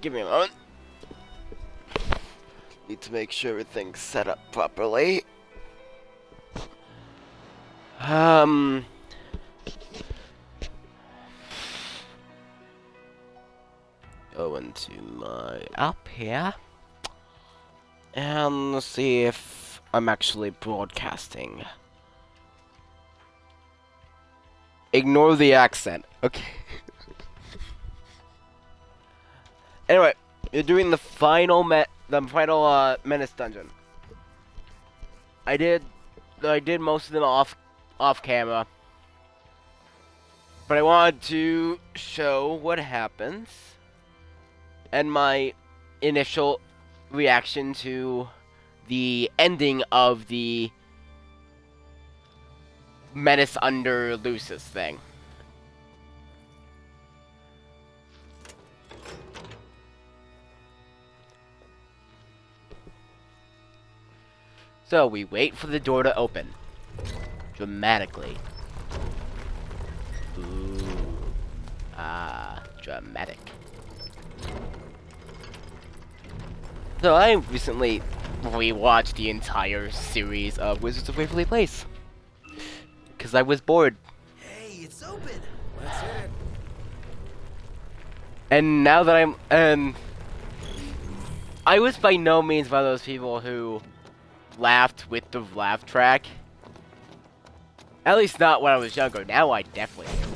Give me a moment. Need to make sure everything's set up properly. Go into my app here. And let's see if I'm actually broadcasting. Ignore the accent. Okay. Anyway, you're doing the final Menace dungeon. I did most of them off camera, but I wanted to show what happens and my initial reaction to the ending of the Menace under Lucis thing. So we wait for the door to open. Dramatically. Ooh. Ah, dramatic. So I recently rewatched the entire series of Wizards of Waverly Place. Because I was bored. Hey, it's open. Let's hit it. And now that I was by no means one of those people who laughed with the laugh track. At least not when I was younger. Now I definitely do.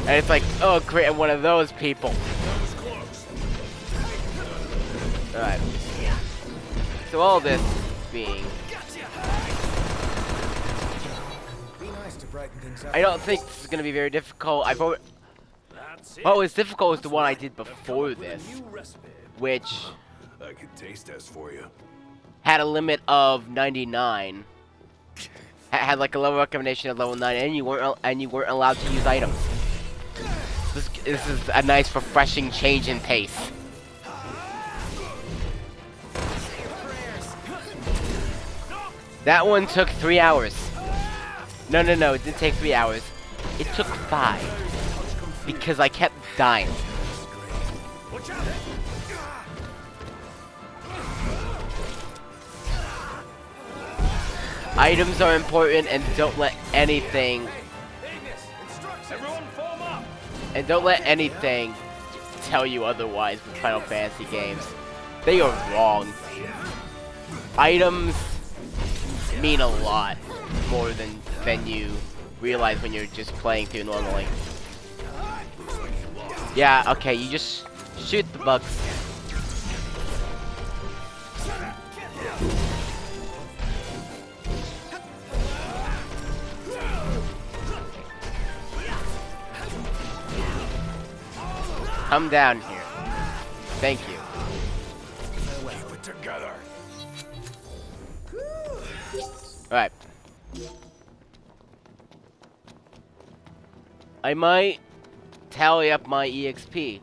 And it's like, oh great, I'm one of those people. Alright. So all this being... I don't think this is going to be very difficult. What was difficult was the one I did before this, which I can taste test for you. had a limit of 99. Had like a level recommendation of level 9, and you weren't allowed to use items. This is a nice, refreshing change in pace. That one took 3 hours. No, it didn't take 3 hours. It took 5. Because I kept dying. Items are important, and don't let anything... And don't let anything tell you otherwise with Final Fantasy games. They are wrong. Items mean a lot more than you realize when you're just playing through normally. Yeah, okay, you just shoot the bugs. Come down here. Thank you. Keep it together. Alright. I might tally up my EXP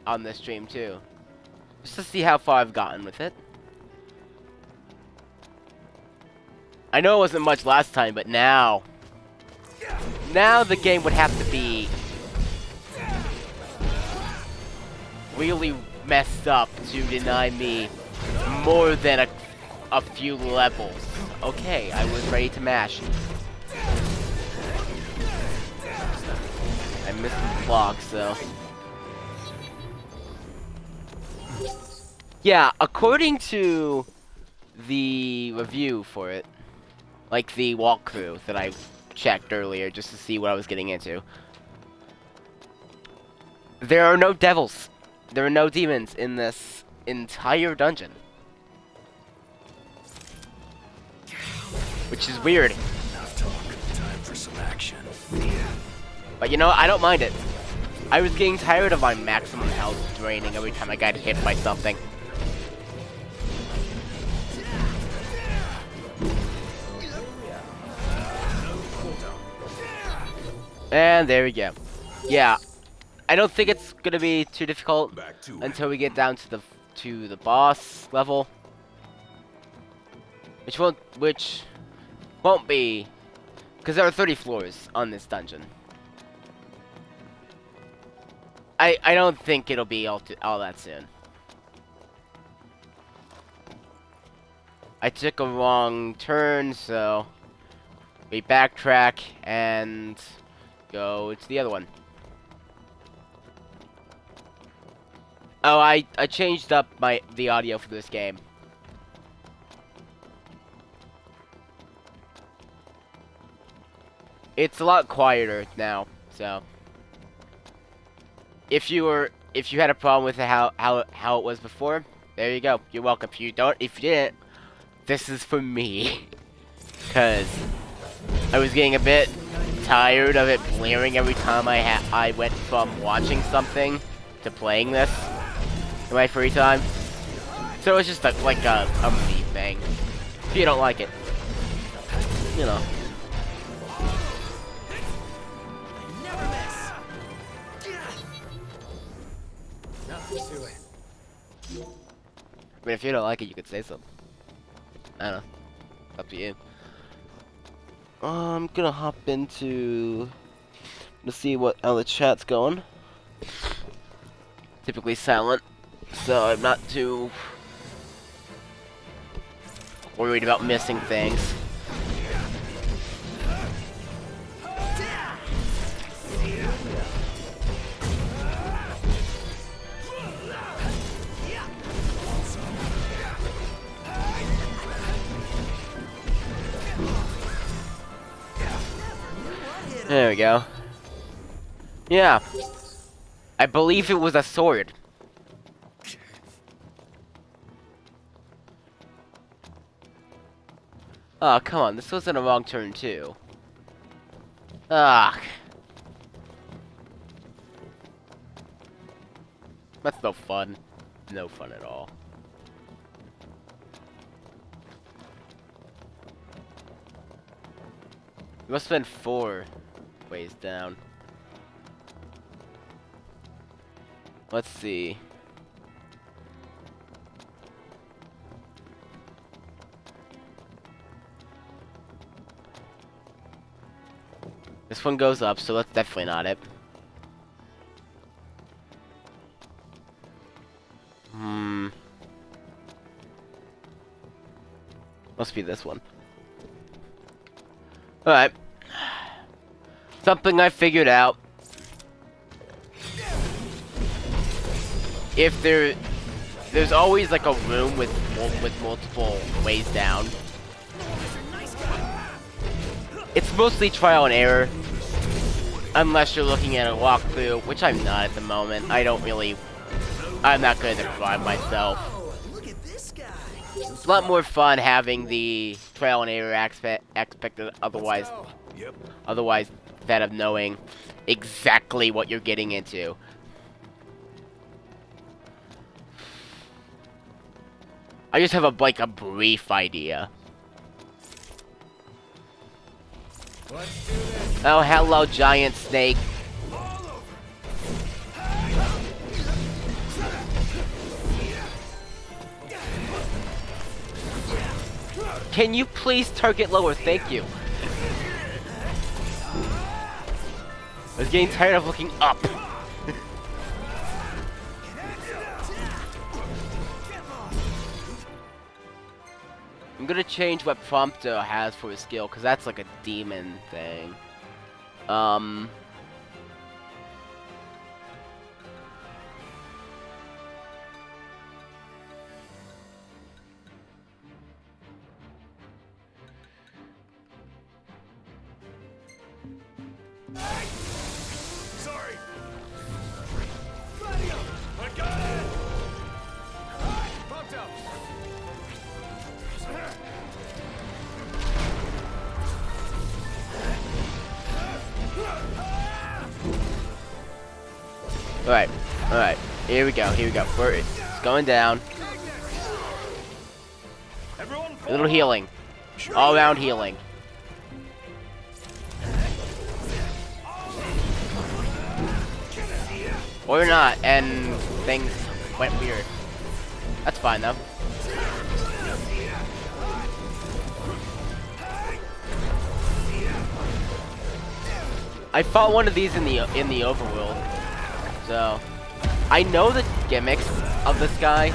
on this stream too. Just to see how far I've gotten with it. I know it wasn't much last time, but now the game would have to be really messed up to deny me more than a few levels. Okay, I was ready to mash. I missed the block, so... Yeah, according to the review for it, like the walkthrough that I checked earlier just to see what I was getting into, there are no devils. There are no demons in this entire dungeon. Which is weird. Enough talk. Time for some action. But you know, I don't mind it. I was getting tired of my maximum health draining every time I got hit by something. And there we go. Yeah. I don't think it's gonna be too difficult until we get down to the boss level, which won't be Because there are 30 floors on this dungeon. I don't think it'll be all that soon. I took a wrong turn, so we backtrack and go to the other one. Oh, I changed up the audio for this game. It's a lot quieter now, so if you had a problem with how it was before, there you go. You're welcome. If you didn't, this is for me. Cause I was getting a bit tired of it blaring every time I went from watching something to playing this in my free time. So it's just like a me thing. If you don't like it, you know. Never miss. Nothing to it. I mean, if you don't like it, you could say something. I don't know. Up to you. I'm gonna hop into to see how the chat's going. Typically silent, so I'm not too worried about missing things. There we go. Yeah. I believe it was a sword. Oh, come on. This wasn't a wrong turn, too. Ah. That's no fun. No fun at all. It must have been 4 ways down. Let's see. This one goes up, so that's definitely not it. Must be this one. Alright. Something I figured out. If there's always like a room with multiple ways down. It's mostly trial and error. Unless you're looking at a walkthrough, which I'm not at the moment. I'm not gonna define myself. Look at this guy. It's a lot more fun having the trial and error aspect otherwise. Yep. Otherwise, that of knowing exactly what you're getting into. I just have a brief idea. Let's do this. Oh, hello, giant snake. Can you please target lower? Thank you. I was getting tired of looking up. I'm gonna change what Prompto has for his skill, because that's like a demon thing. Sorry. I got it. Pumped up. Alright, here we go, it's going down. A little healing. All around healing. Or not, and things went weird. That's fine though. I fought one of these in the overworld, so I know the gimmicks of this guy.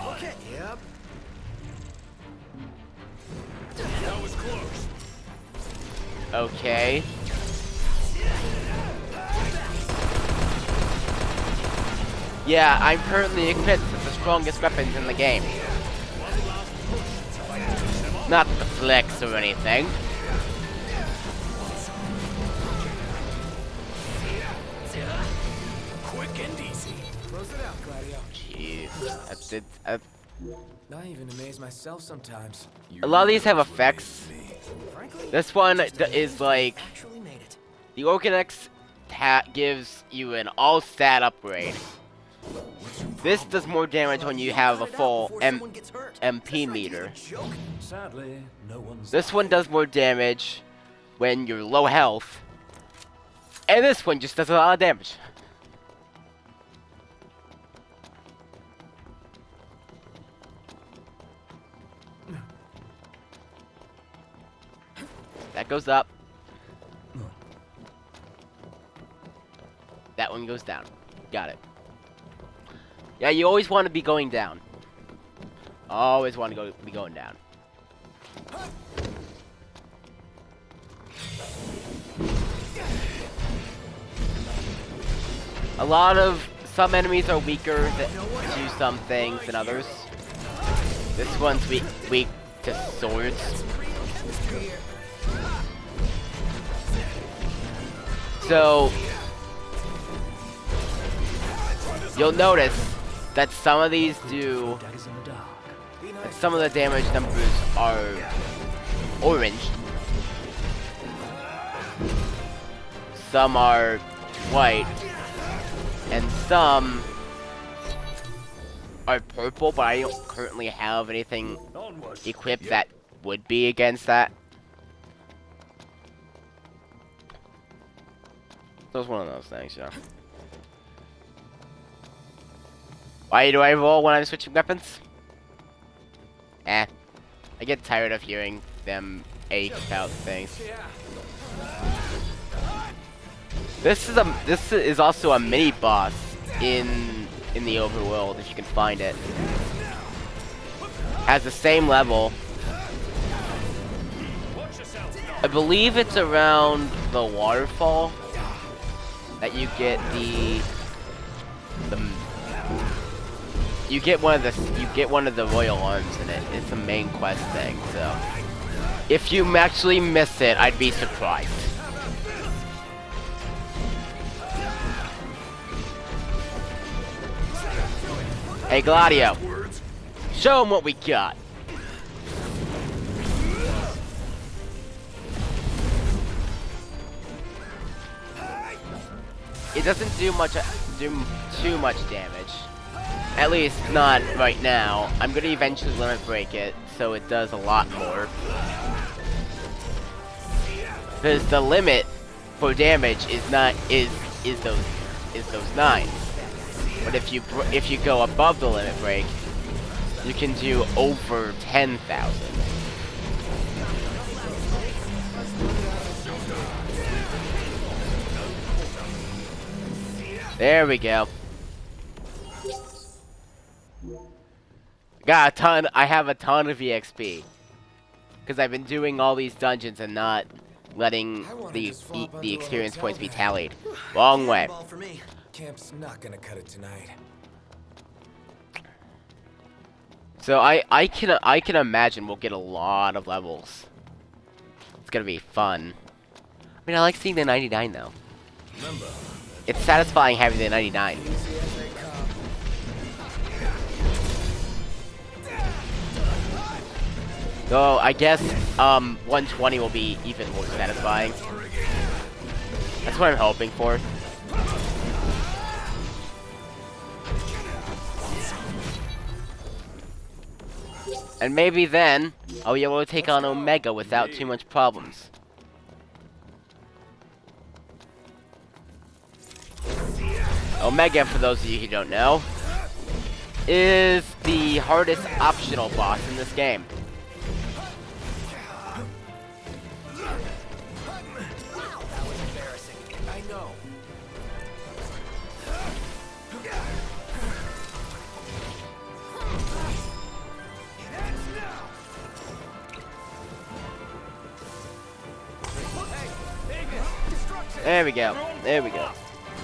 Okay. Yep. That was close. Okay. Yeah, I'm currently equipped with the strongest weapons in the game. Not the flex or anything. Quick and easy. Close it out, Gladio. Jeez, I even amaze myself sometimes. a lot of these have effects. Frankly, This one is like actually made it. the Organex gives you an all-stat upgrade. This does more damage when you have a full MP meter. Sadly, no one's. This one does more damage when you're low health. And this one just does a lot of damage. That goes up. That one goes down. Got it. Yeah, you always want to be going down. Always want to be going down. A lot of some enemies are weaker to some things than others. This one's weak to swords. So you'll notice that some of these do, that some of the damage numbers are orange, some are white, and some are purple, but I don't currently have anything equipped that would be against that. So it's one of those things, yeah. Why do I roll when I'm switching weapons? I get tired of hearing them ache about things. This is also a mini boss in the overworld if you can find it. Has the same level. I believe it's around the waterfall that you get you get one of the royal arms in it. It's the main quest thing, so if you actually miss it, I'd be surprised. Hey Gladio, show him what we got. It doesn't do too much damage. At least not right now. I'm gonna eventually limit break it, so it does a lot more. Because the limit for damage is those 9s. But if you go above the limit break, you can do over 10,000. There we go. Got a ton. I have a ton of EXP because I've been doing all these dungeons and not letting the experience points be tallied. Wrong way. Camp's not gonna cut it tonight. So I can imagine we'll get a lot of levels. It's gonna be fun. I mean, I like seeing the 99 though. It's satisfying having the 99. So I guess 120 will be even more satisfying. That's what I'm hoping for. And maybe then I'll be able to take on Omega without too much problems. Omega, for those of you who don't know, is the hardest optional boss in this game. I know. There we go. There we go.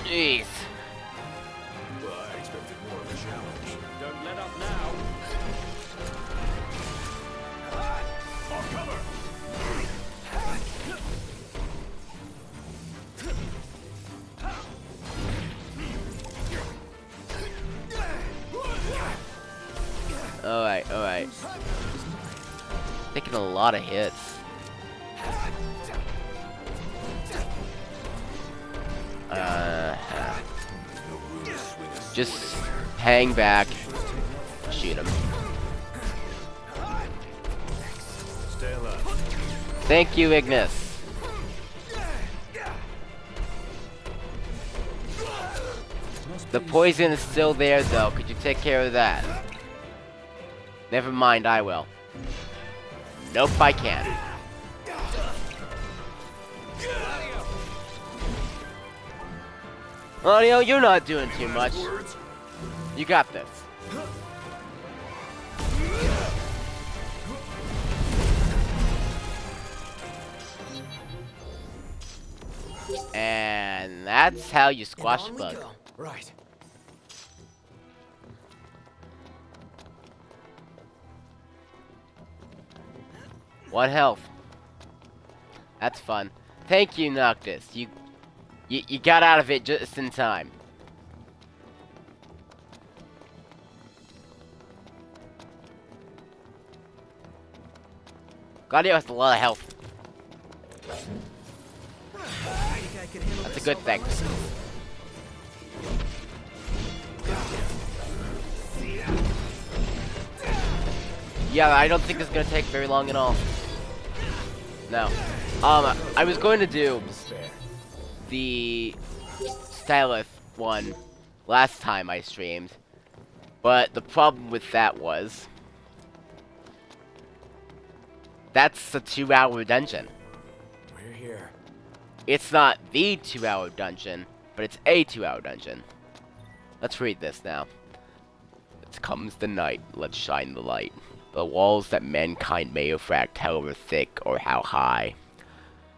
Jeez. Well, I expected more of a challenge. Don't let up now. On cover. Alright, alright. Taking a lot of hits. Just hang back, shoot him. Stay alive. Thank you, Ignis. The poison is still there, though. Could you take care of that? Never mind, I will. Nope, I can't. Audio, you're not doing too much. You got this. And that's how you squash a bug. Right. One health. That's fun. Thank you, Noctis. You got out of it just in time. Gladio has a lot of health. That's a good thing. Yeah, I don't think it's gonna take very long at all. No. I was going to do the Stylith one last time I streamed, but the problem with that was that's a 2-hour dungeon. We're here. It's not the 2-hour dungeon, but it's a 2-hour dungeon. Let's read this now. It comes the night, let's shine the light. The walls that mankind may erect, however thick or how high,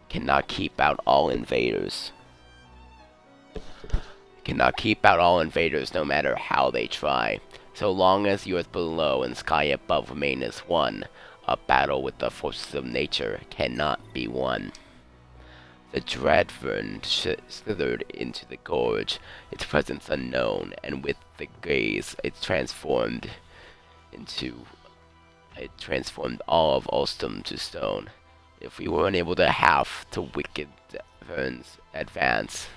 cannot keep out all invaders. Cannot keep out all invaders no matter how they try. So long as the earth below and sky above remain as one, a battle with the forces of nature cannot be won. The dread fern slithered into the gorge, its presence unknown, and with the gaze it transformed all of Ulstum to stone. If we were unable to have to wicked Vern's advance,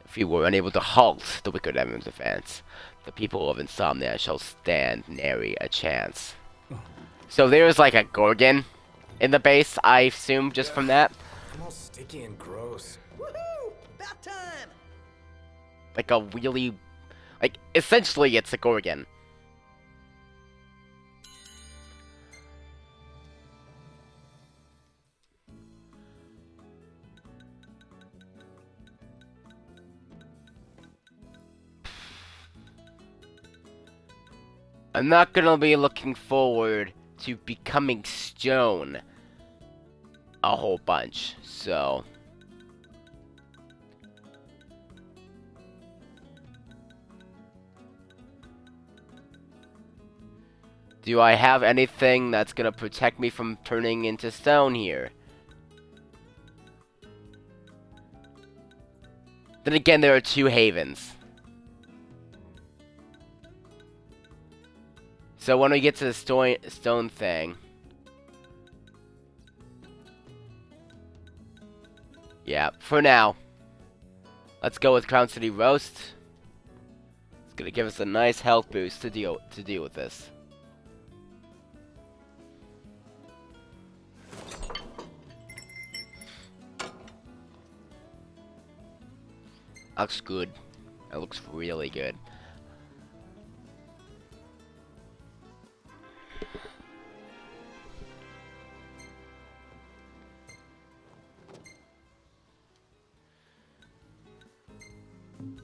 if we were unable to halt the wicked Vern's advance, the people of Insomnia shall stand nary a chance. So there's like a Gorgon in the base, I assume, just from that. I'm all sticky and gross. Woohoo! About time! Like a really, like, essentially it's a Gorgon. I'm not gonna be looking forward to becoming stone a whole bunch, so do I have anything that's gonna protect me from turning into stone here? Then again, there are 2 havens. So when we get to the stone thing, yeah, for now, let's go with Crown City Roast. It's gonna give us a nice health boost to deal with this. Looks good. It looks really good.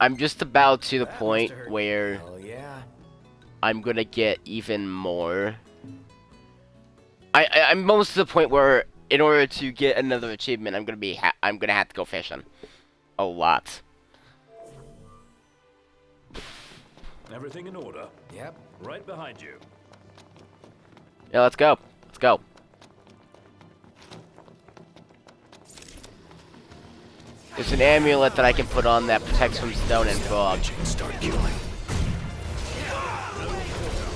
I'm just about to the point where Oh yeah. I'm gonna get even more. I'm almost to the point where, in order to get another achievement, I'm gonna have to go fishing a lot. Everything in order? Yep. Right behind you. Yeah, let's go. Let's go. There's an amulet that I can put on that protects from stone and fog. Start killing.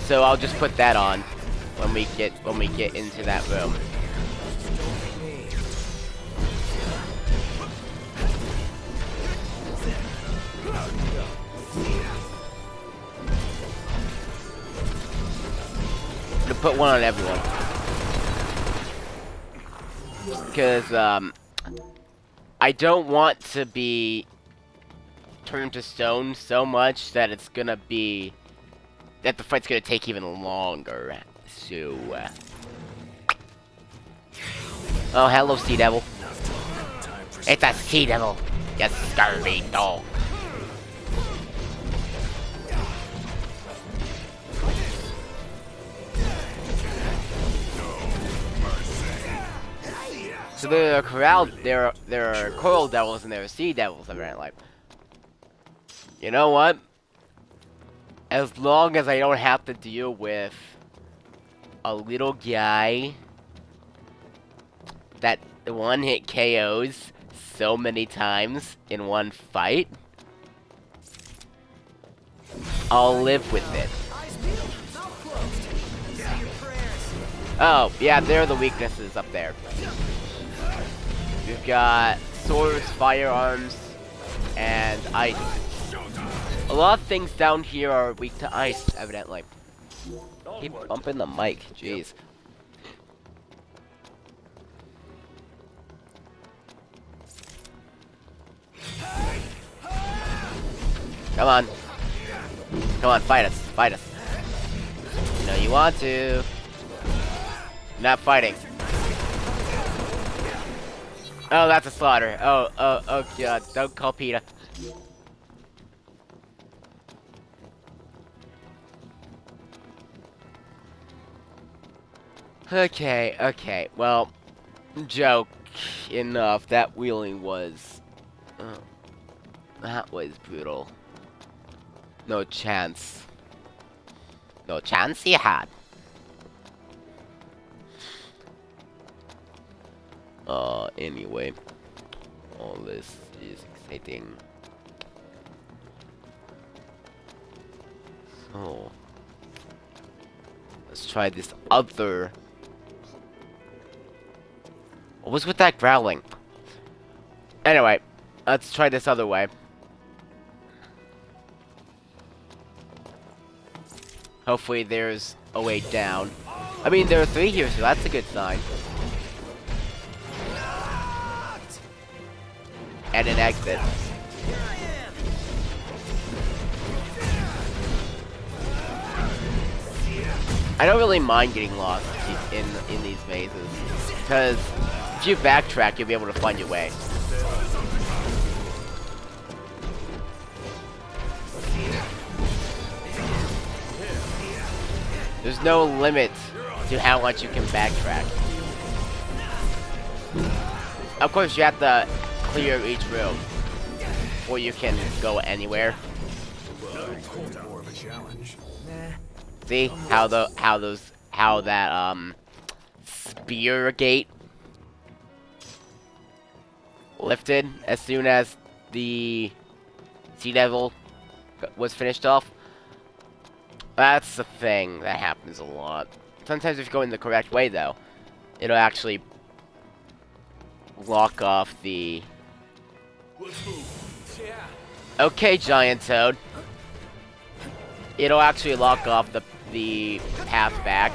So I'll just put that on when we get into that room. I'm gonna put one on everyone. Because I don't want to be turned to stone so much that it's gonna be that the fight's gonna take even longer. So oh, hello, Sea Devil. It's a Sea Devil, you scurvy dog. So there are coral devils and there are sea devils apparently. You know what? As long as I don't have to deal with a little guy that one-hit KOs so many times in one fight, I'll live with it. Oh, yeah, there are the weaknesses up there. We've got swords, firearms, and ice. A lot of things down here are weak to ice, evidently. Keep bumping the mic, jeez. Come on. Come on, fight us, fight us. You know you want to. Not fighting. Oh, that's a slaughter. Oh god, don't call PETA. Okay, well, joke enough. That wheeling was... that was brutal. No chance. No chance he had. Anyway. All this is exciting. So... let's try this other... what was with that growling? Anyway, let's try this other way. Hopefully there's a way down. I mean, there are 3 here, so that's a good sign. And an exit. I don't really mind getting lost in these mazes, because if you backtrack, you'll be able to find your way. There's no limit to how much you can backtrack. Of course, you have to clear each room before you can go anywhere. More of a challenge. See how that spear gate lifted as soon as the Sea Devil was finished off? That's the thing that happens a lot. Sometimes if you go in the correct way though, it'll actually lock off the... Let's move. Yeah. Okay, Giant Toad. It'll actually lock off the path back.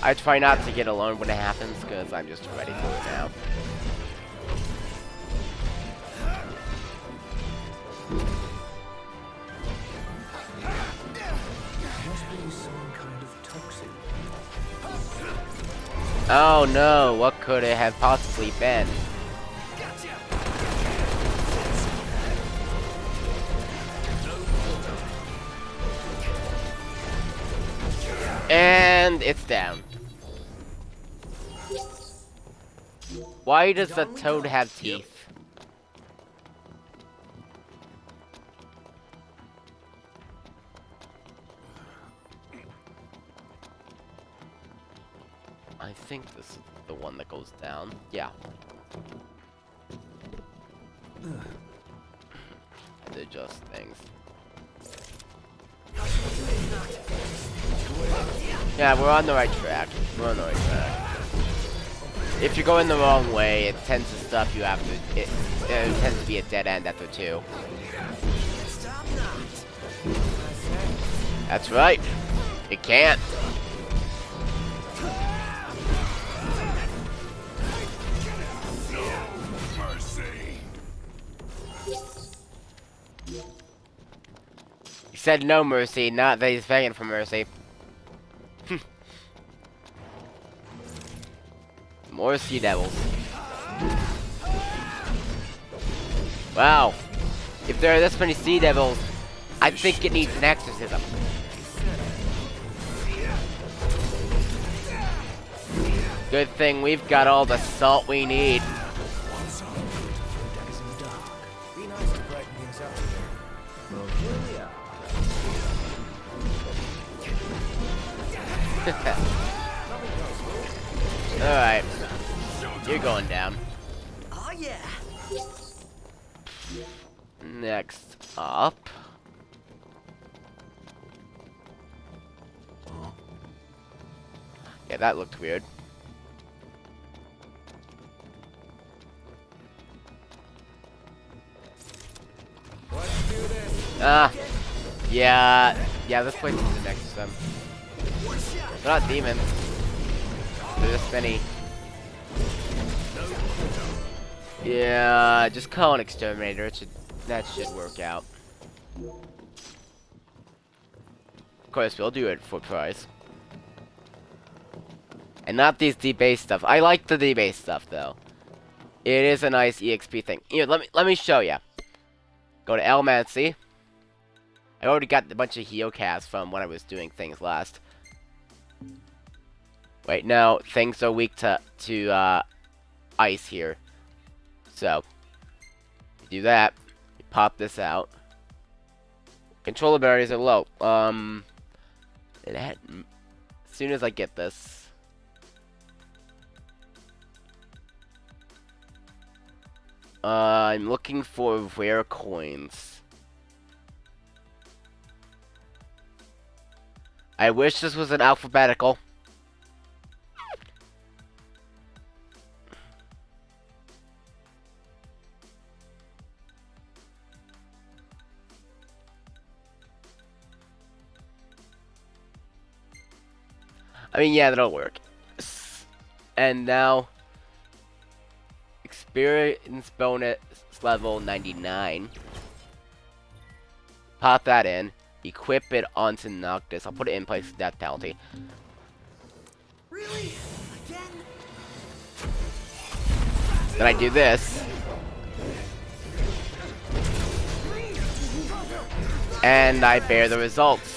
I try not to get alone when it happens, because I'm just ready for it now. Must be some kind of toxin. Oh no, what could it have possibly been? And it's down. Why does the toad have teeth? I think this is the one that goes down. Yeah. They're just things. Yeah, we're on the right track. We're on the right track. If you're going the wrong way, it tends to stuff you after. It tends to be a dead end after 2. That's right. It can't. He said no mercy, not that he's begging for mercy. More sea devils. Wow. If there are this many sea devils, I think it needs an exorcism. Good thing we've got all the salt we need. Be nice to brighten things up here. Well, here we are. Alright. You're going down. Oh yeah. Next up. Yeah, that looked weird. Let's do this. Yeah, this place is an exorcism. They're not demons. They're just many. Yeah, just call an exterminator. That should work out. Of course, we'll do it for price. And not these debase stuff. I like the debase stuff though. It is a nice EXP thing. Here, let me show you. Go to Elmancy. I already got a bunch of Heocasts from when I was doing things last. Wait, no, things are weak to ice here. So, you do that. You pop this out. Controller barriers are low. As soon as I get this. I'm looking for rare coins. I wish this was an alphabetical. I mean, yeah, that'll work. And now, experience bonus level 99. Pop that in. Equip it onto Noctis. I'll put it in place of death penalty. Really? Again? Then I do this. And I bear the results.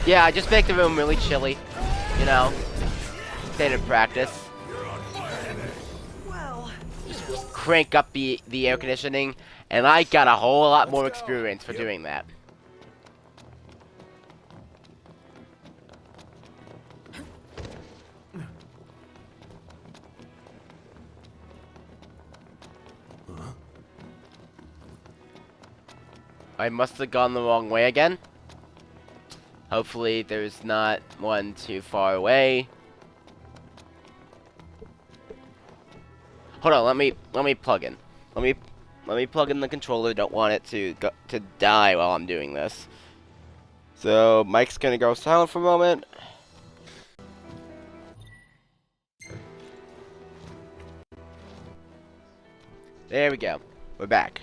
Yeah, I just make the room really chilly. You know, standard practice. Well, Just crank up the air conditioning, and I got a whole lot more experience for doing that. I must have gone the wrong way again. Hopefully there's not one too far away. Hold on, let me plug in. Let me plug in the controller. Don't want it to die while I'm doing this. So Mike's gonna go silent for a moment. There we go. We're back.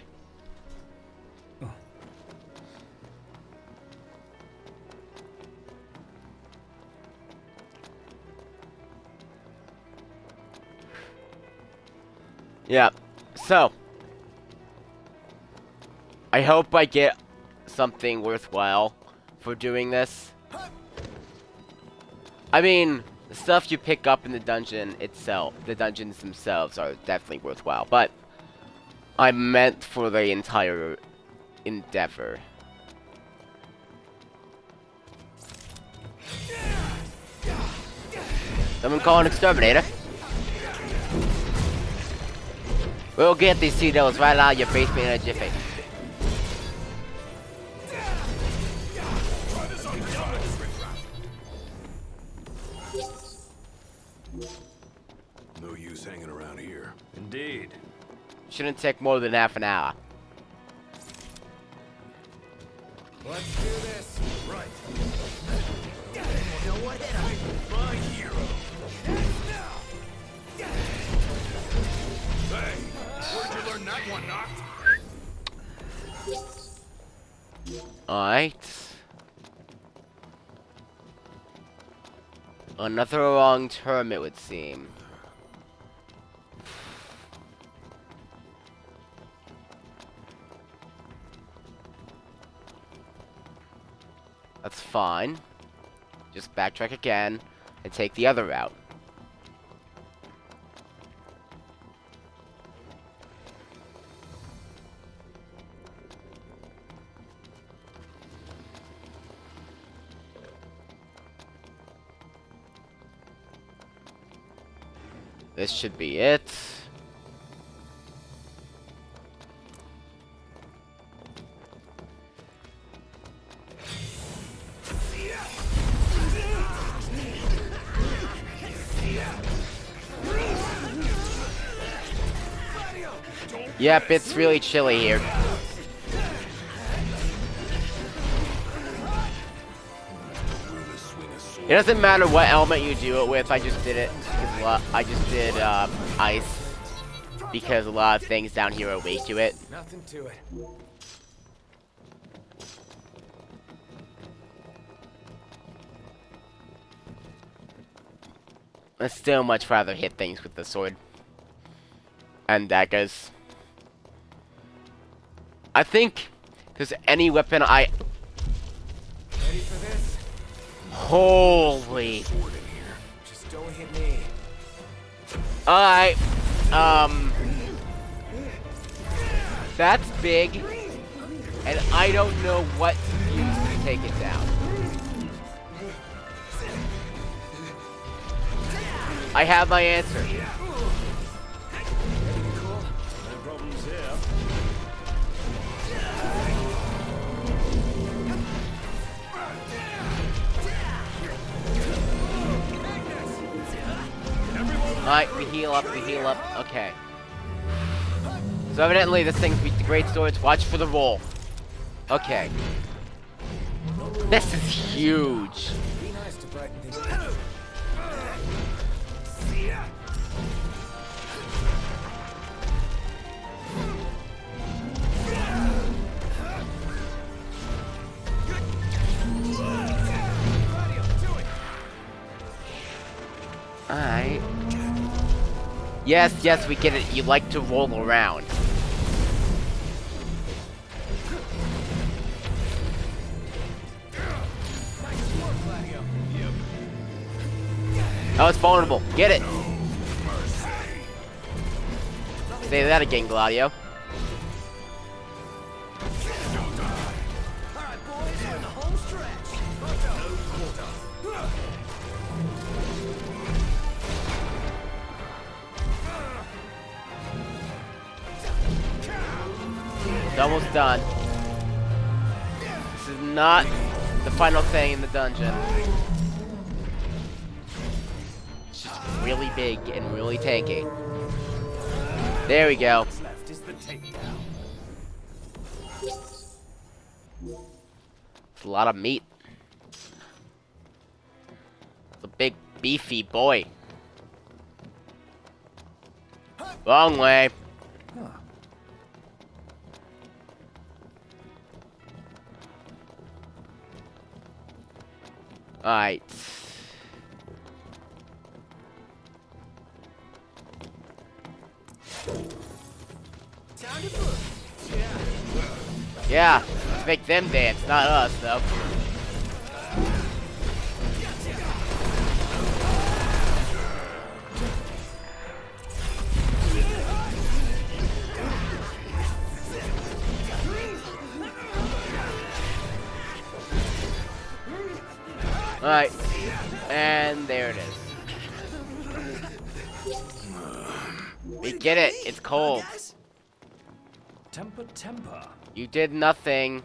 Yeah, so I hope I get something worthwhile for doing this. I mean, the stuff you pick up in the dungeon itself, the dungeons themselves are definitely worthwhile, but I meant for the entire endeavor. Someone call an exterminator. We'll get these Cedos right out of your basement in a jiffy. No use hanging around here. Indeed. Shouldn't take more than half an hour. Let's do this. Right. No one hit him. My hero. Hey, where'd you learn that one, Knock? Alright. Another long term, it would seem. That's fine. Just backtrack again and take the other route. This should be it. Yep, it's really chilly here. It doesn't matter what element you do it with, I just did it. I just did ice because a lot of things down here are weak to it. Nothing to it. I'd still much rather hit things with the sword and daggers. I think because any weapon Ready for this? holy. Just don't hit me. Alright. That's big. And I don't know what to use to take it down. I have my answer. Cool. No problems here. Alright, we heal up, okay. So evidently this thing's weak to great swords. Watch for the roll. Okay. This is huge. Be nice to brighten things up. Alright. Yes, we get it. You like to roll around. Oh, it's vulnerable. Get it. Say that again, Gladio. All right, boys, we're in the home stretch. It's almost done. This is not the final thing in the dungeon. It's just really big and really tanky. There we go. Left is the takedown. It's a lot of meat. It's a big, beefy boy. Wrong way. Alright. Time to move. Yeah, let's make them dance, not us, though. Alright. And there it is. We get it. It's cold. Temper, temper. You did nothing.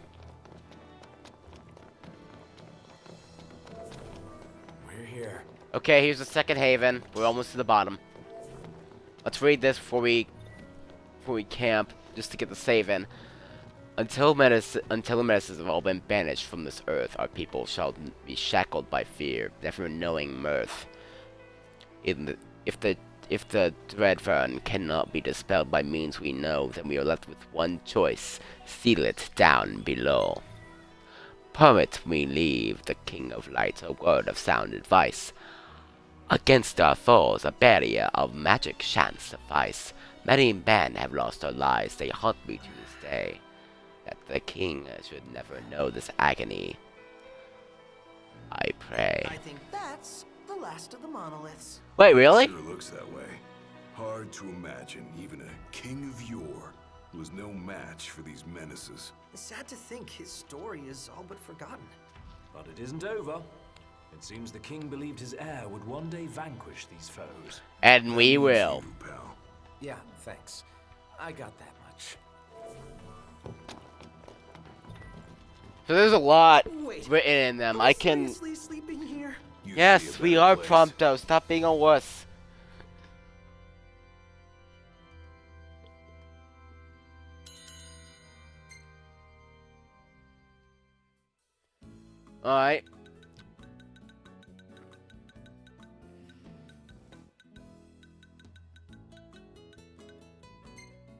We're here. Okay, here's the second haven. We're almost to the bottom. Let's read this before we camp, just to get the save in. Until the menaces have all been banished from this earth, our people shall be shackled by fear, never knowing mirth. If the dread burn cannot be dispelled by means we know, then we are left with one choice: seal it down below. Permit we leave the King of Light a word of sound advice. Against our foes, a barrier of magic shan't suffice. Many men have lost their lives, they haunt me to this day. That the king should never know this agony, I pray. I think that's the last of the monoliths. Wait, really? Sure looks that way. Hard to imagine even a king of yore was no match for these menaces. It's sad to think his story is all but forgotten. But it isn't over. It seems the king believed his heir would one day vanquish these foes. And we will. You, pal. Yeah, thanks. I got that much. So there's a lot Wait, written in them. am I can... seriously sleeping here? You Yes, see a we better are place. Prompto. Stop being a wuss. Alright.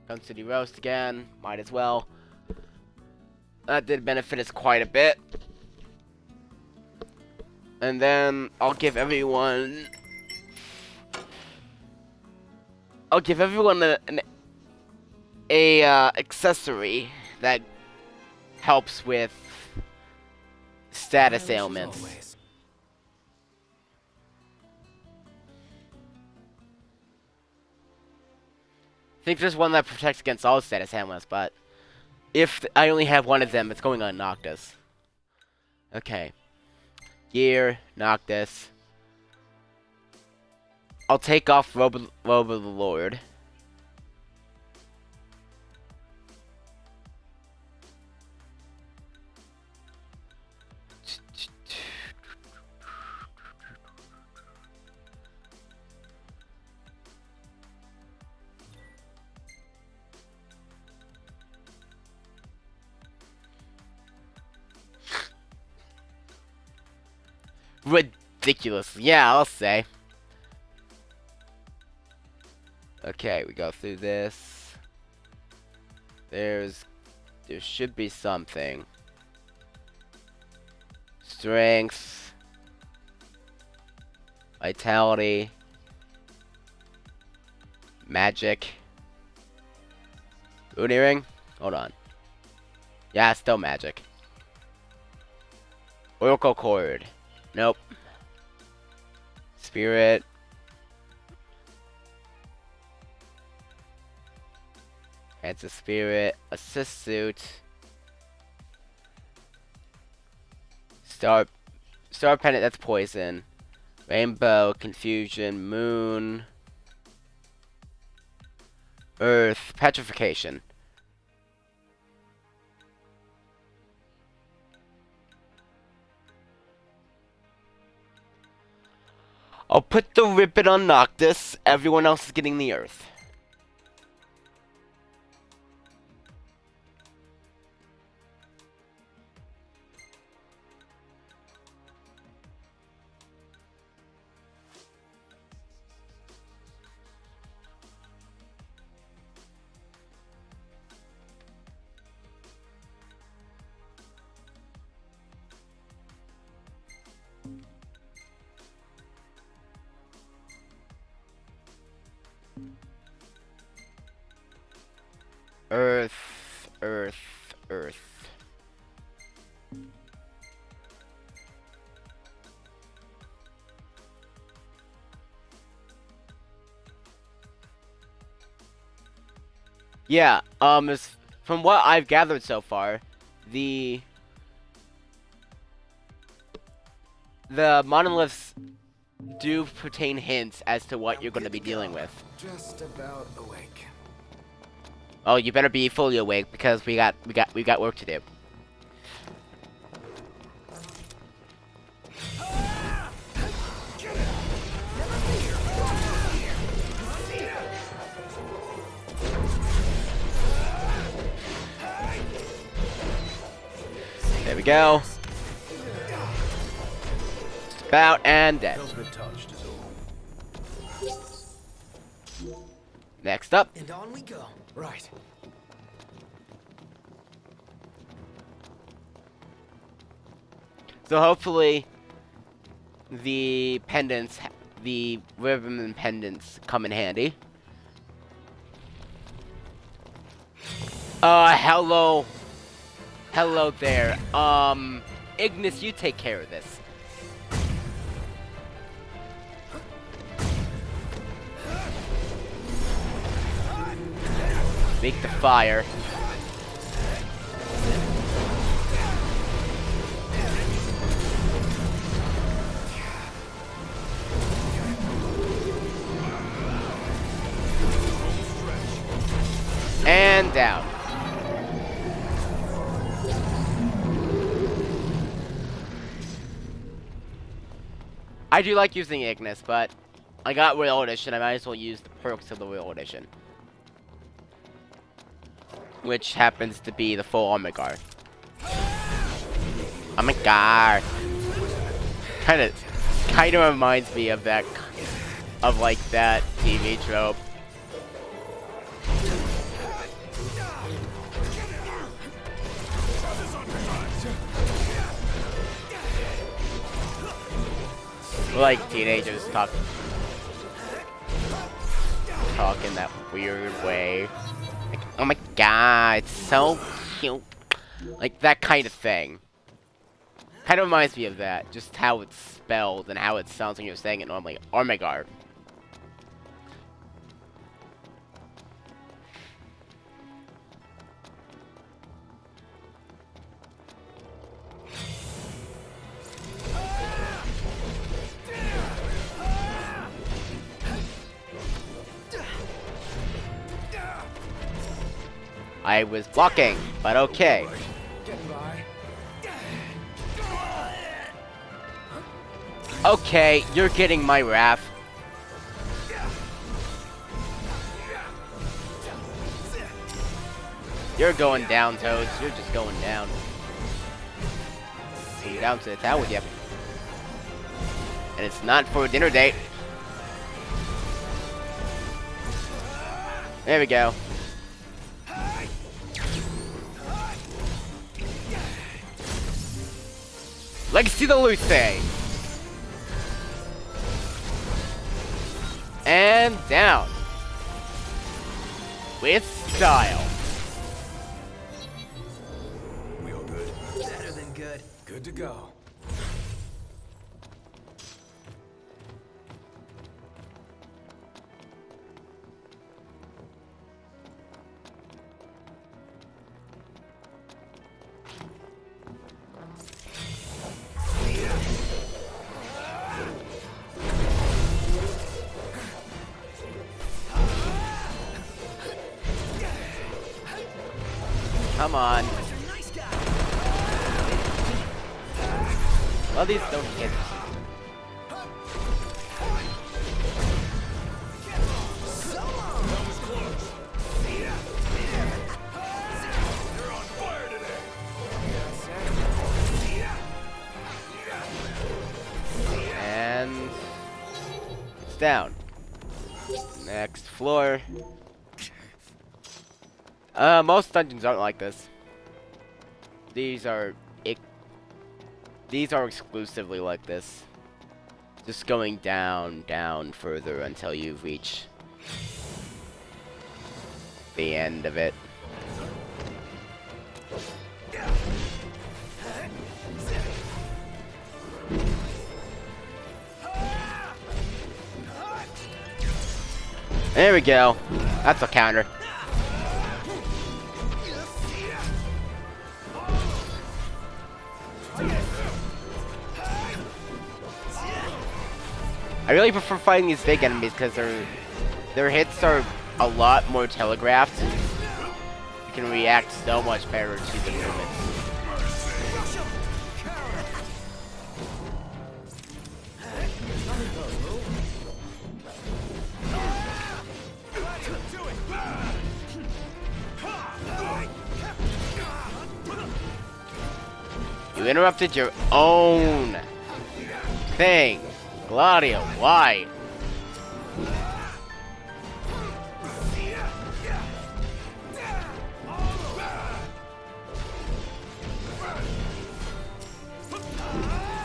Gun City Roast again. Might as well. That did benefit us quite a bit. And then I'll give everyone a accessory that helps with status ailments. I think there's one that protects against all status ailments, but if I only have one of them, it's going on Noctis. Okay. Gear, Noctis. I'll take off Robe of the Lord. Ridiculous. Yeah, I'll say. Okay, we go through this. There should be something. Strength. Vitality. Magic. Rune Ring? Hold on. Yeah, it's still magic. Oracle Cord. Nope. Spirit. It's a spirit. Assist suit. Star pendant, that's poison. Rainbow, confusion, moon. Earth, petrification. I'll put the ribbon on Noctis. Everyone else is getting the earth. Earth, earth, earth. Yeah, from what I've gathered so far, the the monoliths do pertain hints as to what you're going to be dealing with. Just about awake. Oh, you better be fully awake because we got work to do. There we go. Just about and dead. Felt a bit touched is all. Next up. And on we go. Right. So hopefully the pendants, the rhythm and pendants come in handy. Hello. Hello there. Ignis, you take care of this. Make the fire. And down. I do like using Ignis, but I got Royal Edition, I might as well use the perks of the Royal Edition. Which happens to be the full Omega. Omega! Kinda reminds me of that, like that TV trope. Like teenagers talk in that weird way. Like, oh my god, it's so cute. Like that kind of thing. Kind of reminds me of that. Just how it's spelled and how it sounds when you're saying it normally. Omega. I was blocking, but okay. Getting by. Okay, you're getting my wrath. You're going down, Toads. You're just going down. You're down to the tower with you. And it's not for a dinner date. There we go. Legacy the Luce. And down. With style. We all good? Better than good. Good to go. Come on. Well, these don't hit. And it's down. Next floor. Most dungeons aren't like this. These are exclusively like this. Just going down, down further until you reach the end of it. There we go. That's a counter. I really prefer fighting these big enemies because their hits are a lot more telegraphed. You can react so much better to the movements. You interrupted your own thing. Gladio, why?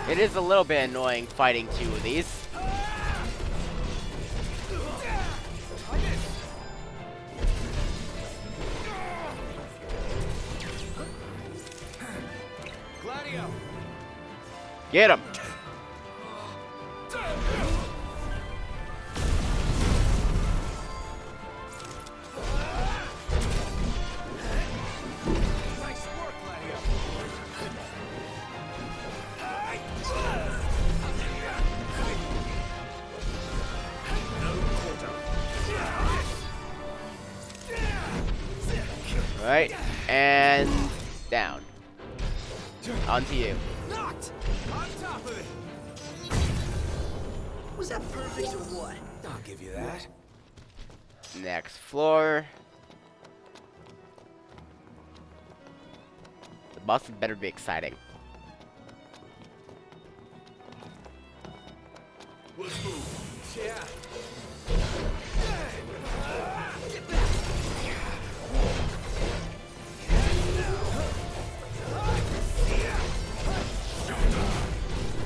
It is a little bit annoying fighting two of these. Get him! Alright, and down. Onto you. Was that perfect or what? I'll give you that. Next floor. The boss had better be exciting. Let's move. Yeah.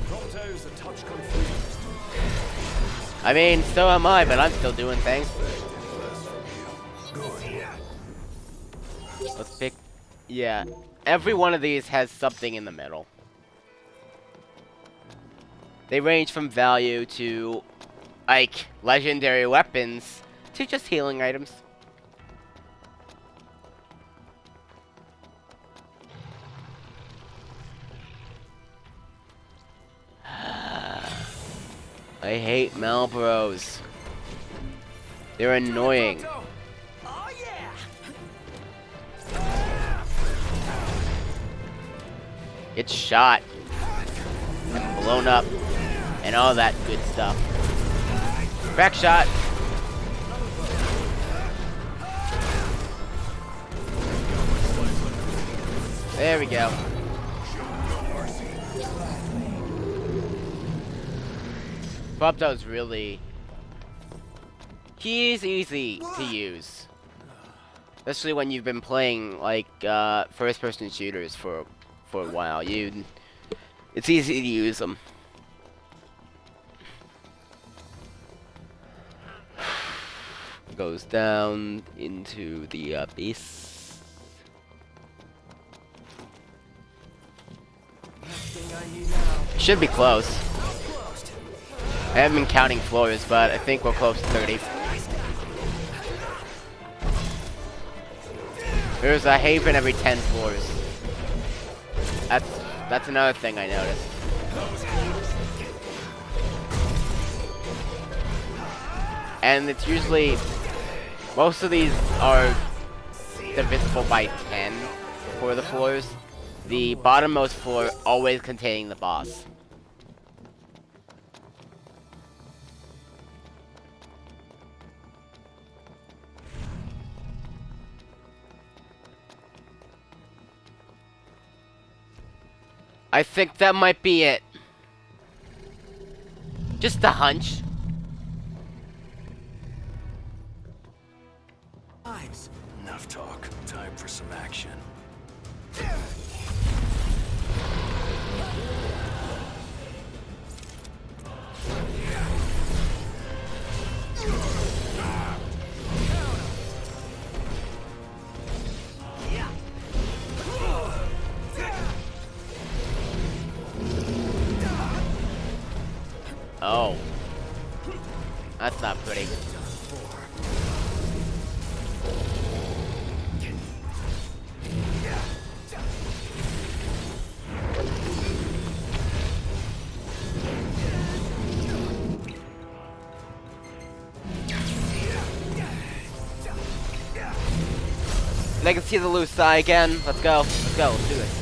Prompto's a touch confused. I mean, so am I, but I'm still doing things. Let's pick... Yeah. Every one of these has something in the middle. They range from value to, like, legendary weapons to just healing items. I hate Malbros. They're annoying. Oh yeah! It's shot and blown up and all that good stuff. Back shot. There we go. Prompto's really... He's easy to use. Especially when you've been playing, like, first-person shooters for a while. It's easy to use them. Goes down into the abyss. Should be close. I haven't been counting floors, but I think we're close to 30. There's a haven every 10 floors. That's another thing I noticed. And it's usually... Most of these are divisible by 10 for the floors. The bottommost floor always containing the boss. I think that might be it. Just a hunch. Enough talk. Time for some action. Oh. That's not pretty. Legacy of the Loose Eye again. Let's go. Let's go. Let's do this.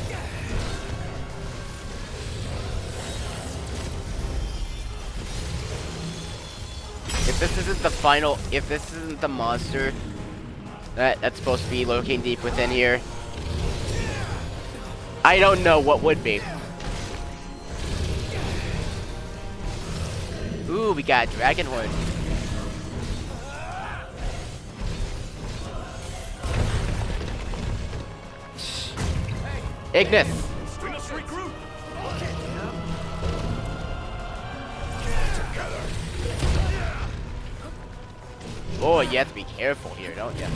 If this isn't the final, if this isn't the monster that's supposed to be lurking deep within here, I don't know what would be. Ooh, we got Dragon Horn. Ignis! We must regroup. Oh, you have to be careful here, don't you?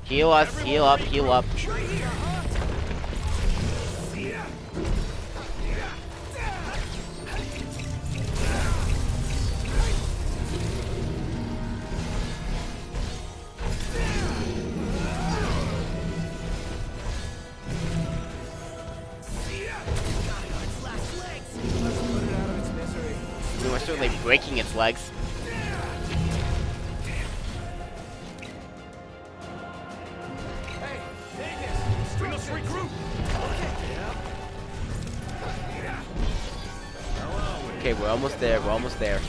Heal us, heal up, heal up. We were certainly breaking its legs. We must regroup. Okay, we're almost there, we're almost there.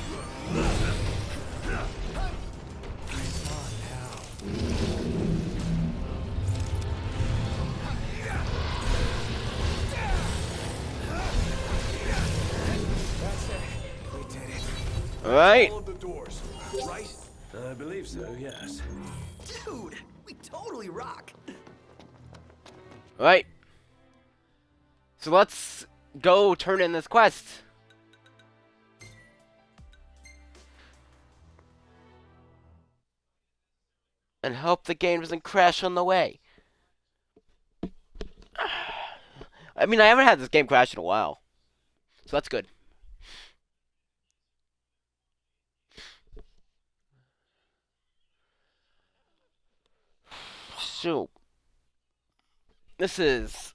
Alright. All of the doors, right? I believe so, yes. Dude, we totally rock. Alright. So let's go turn in this quest. And hope the game doesn't crash on the way. I mean, I haven't had this game crash in a while. So that's good. So, this is...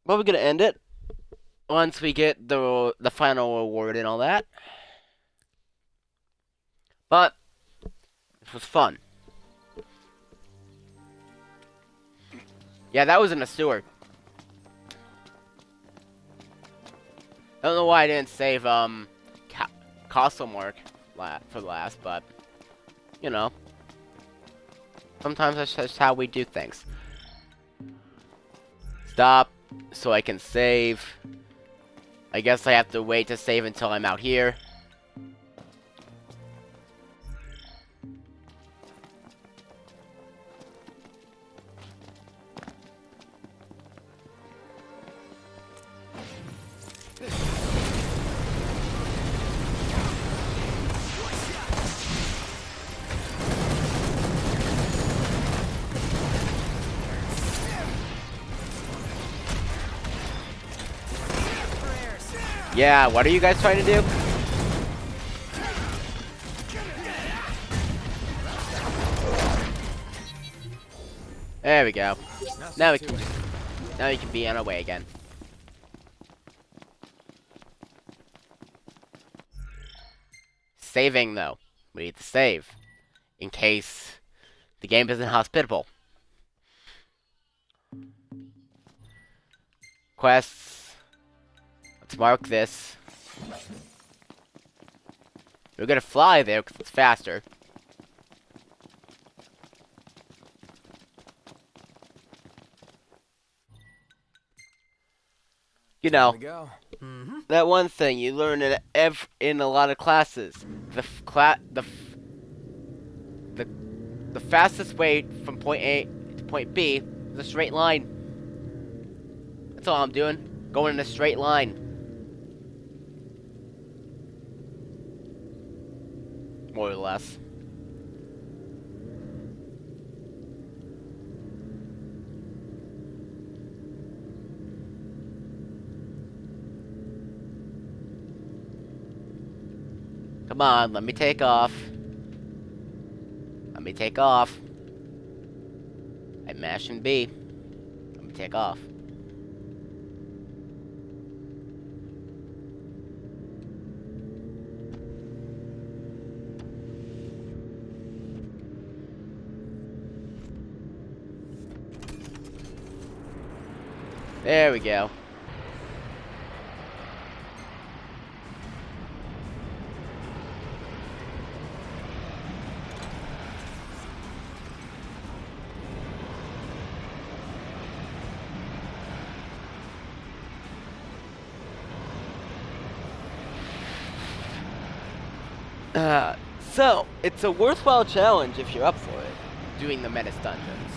Well, we're gonna end it once we get the final reward and all that. But it was fun. Yeah, that was in a sewer. I don't know why I didn't save Castle Mark for last, but you know, sometimes that's just how we do things. Stop, so I can save. I guess I have to wait to save until I'm out here. Yeah, what are you guys trying to do? There we go. Now we can be on our way again. Saving though. We need to save. In case the game isn't hospitable. Quests. Let's mark this. We're gonna fly there because it's faster. You know, that one thing you learn in a lot of classes. The fastest way from point A to point B is a straight line. That's all I'm doing. Going in a straight line. More or less. Come on, let me take off. Let me take off. I'm mashing B. Let me take off. There we go. So, it's a worthwhile challenge if you're up for it, doing the Menace dungeons.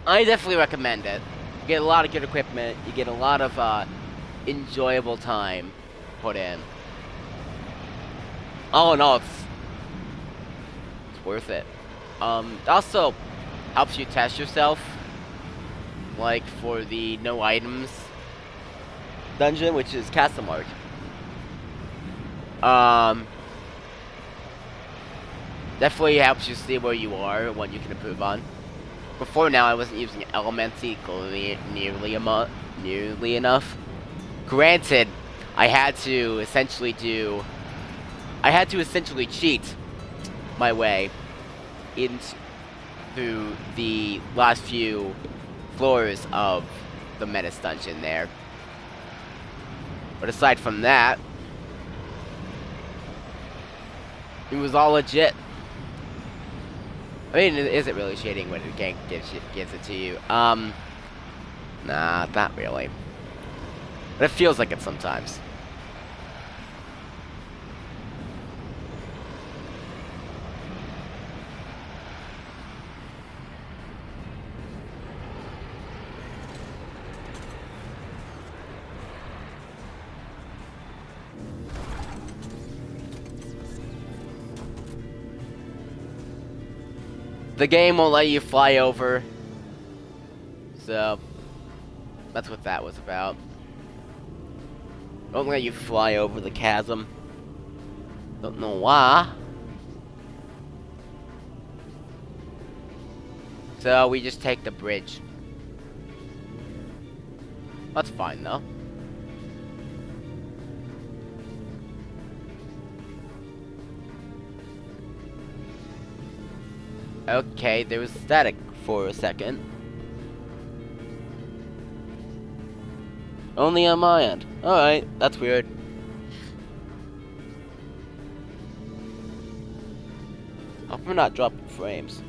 I definitely recommend it. You get a lot of good equipment, you get a lot of enjoyable time put in. All in all, it's worth it. It also helps you test yourself, like for the no items dungeon, which is Castle Mark. Definitely helps you see where you are and what you can improve on. Before now, I wasn't using elements nearly enough. Granted, I had to essentially cheat my way into the last few floors of the Menace dungeon there. But aside from that, it was all legit. I mean, is it really cheating when the game gives it to you? Nah, not really. But it feels like it sometimes. The game won't let you fly over, so that's what that was about. Won't let you fly over the chasm. Don't know why. So we just take the bridge. That's fine though. Okay, there was static for a second. Only on my end. Alright, that's weird. Hope we're not dropping frames.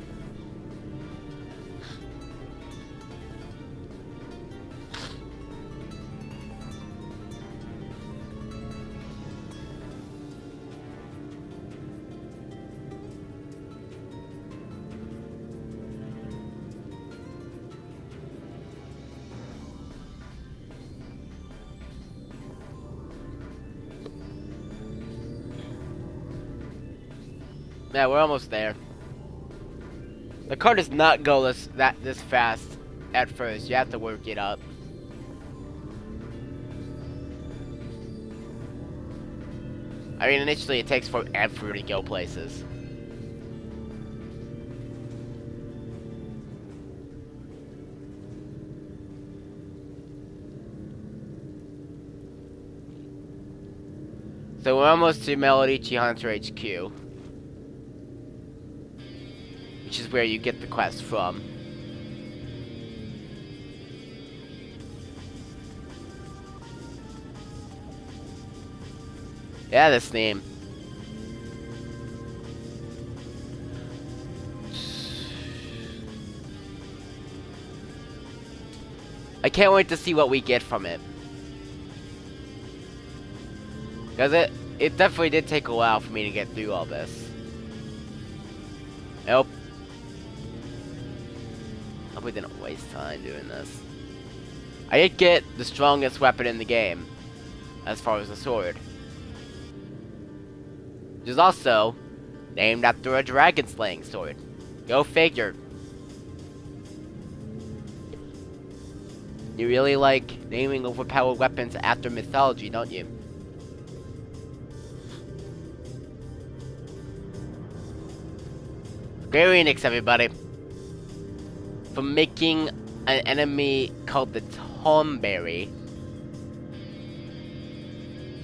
Yeah, we're almost there. The car does not go this fast at first. You have to work it up. I mean, initially it takes forever to go places. So we're almost to Melody Hunter HQ. Which is where you get the quest from. Yeah, this name. I can't wait to see what we get from it. Because it definitely did take a while for me to get through all this. Nope. Hope we didn't waste time doing this. I did get the strongest weapon in the game, as far as the sword. Which is also named after a dragon slaying sword. Go figure. You really like naming overpowered weapons after mythology, don't you? Square Enix, everybody. For making an enemy called the Tomberry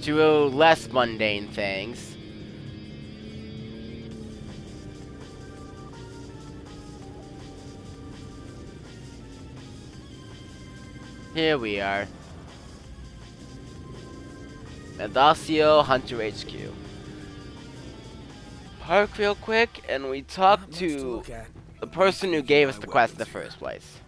to less mundane things. Here we are. Mendacio Hunter HQ. Park real quick, and we talk Not much to look at. the person who gave us the quest in the first place.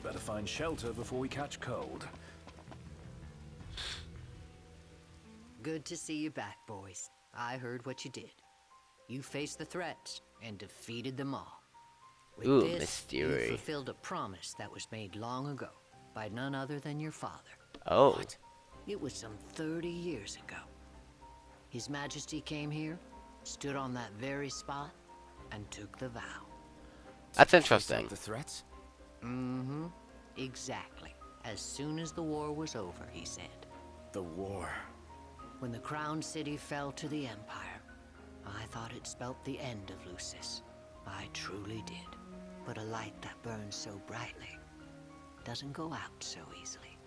Better find shelter before we catch cold. Good to see you back, boys. I heard what you did. You faced the threats and defeated them all. With Ooh, this, you mystery. fulfilled a promise that was made long ago by none other than your father. Oh. It was some 30 years ago. His Majesty came here, stood on that very spot, and took the vow. That's interesting. The threats? Mm-hmm. Exactly. As soon as the war was over, he said. The war. When the crown city fell to the Empire, I thought it spelt the end of Lucis. I truly did. But a light that burns so brightly doesn't go out so easily.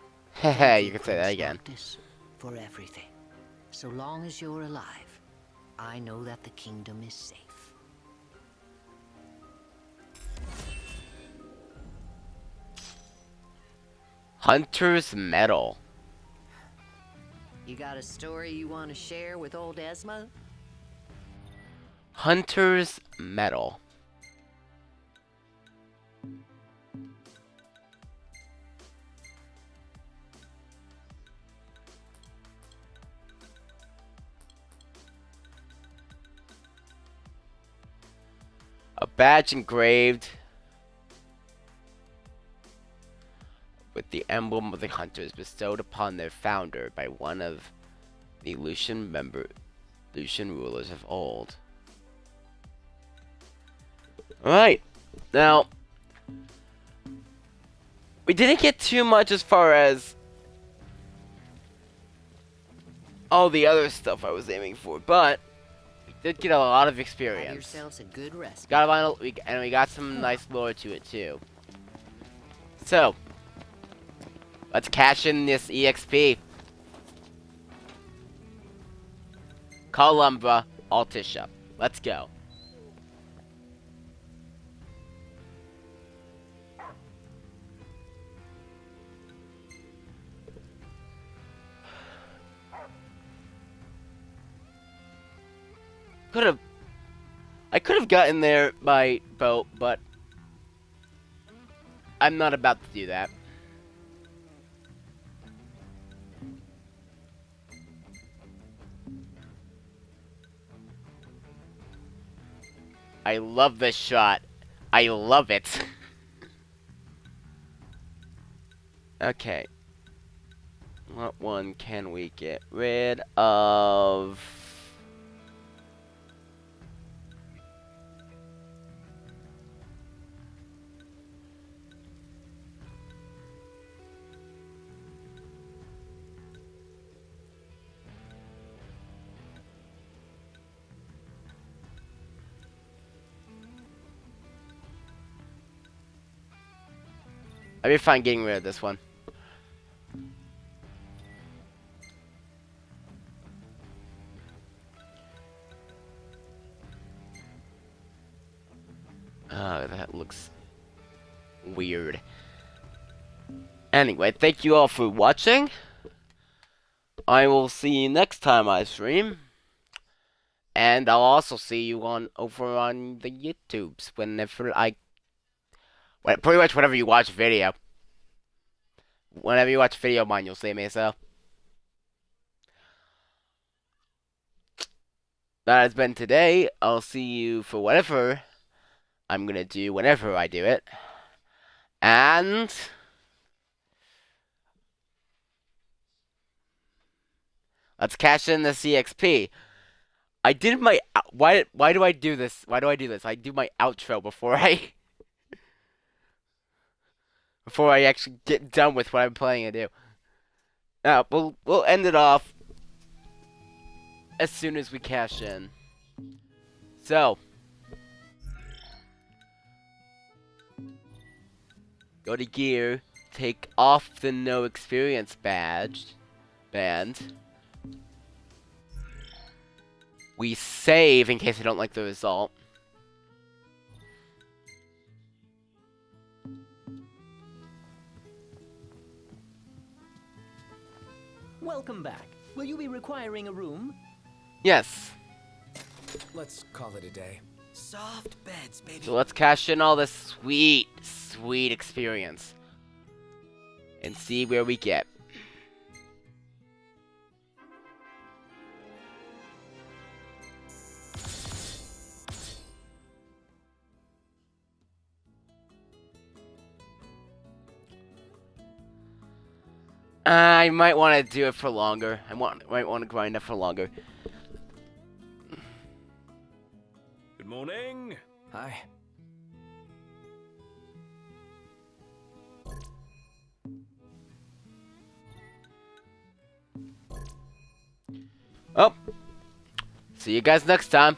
Hehe, you can say that again. Noctis, for everything. So long as you're alive, I know that the kingdom is safe. Hunter's Medal. You got a story you want to share with old Esma? Hunter's Medal. A badge engraved with the emblem of the hunters bestowed upon their founder by one of the Lucian rulers of old. Alright, now we didn't get too much as far as all the other stuff I was aiming for, but we did get a lot of Have experience. yourselves a good rest. Got a vinyl, and we got some nice lore to it too. So, let's cash in this EXP. Columbra, Altisha. Let's go. I could have gotten there by boat, but I'm not about to do that. I love this shot. I love it. Okay. What one can we get rid of? I'd be fine getting rid of this one. That looks weird. Anyway, thank you all for watching. I will see you next time I stream. And I'll also see you over on the YouTubes whenever pretty much whenever you watch a video. Whenever you watch a video of mine, you'll see me, so. That has been today. I'll see you for whatever I'm gonna do whenever I do it. And let's cash in the CXP. I did my why do I do this? Why do I do this? I do my outro before I actually get done with what I'm planning to do. We'll end it off as soon as we cash in. So, go to gear, take off the no experience band. We save in case I don't like the result. Welcome back. Will you be requiring a room? Yes. Let's call it a day. Soft beds, baby. So let's cash in all this sweet experience. And see where we get. I might want to do it for longer. Might want to grind it for longer. Good morning. Hi. Oh. See you guys next time.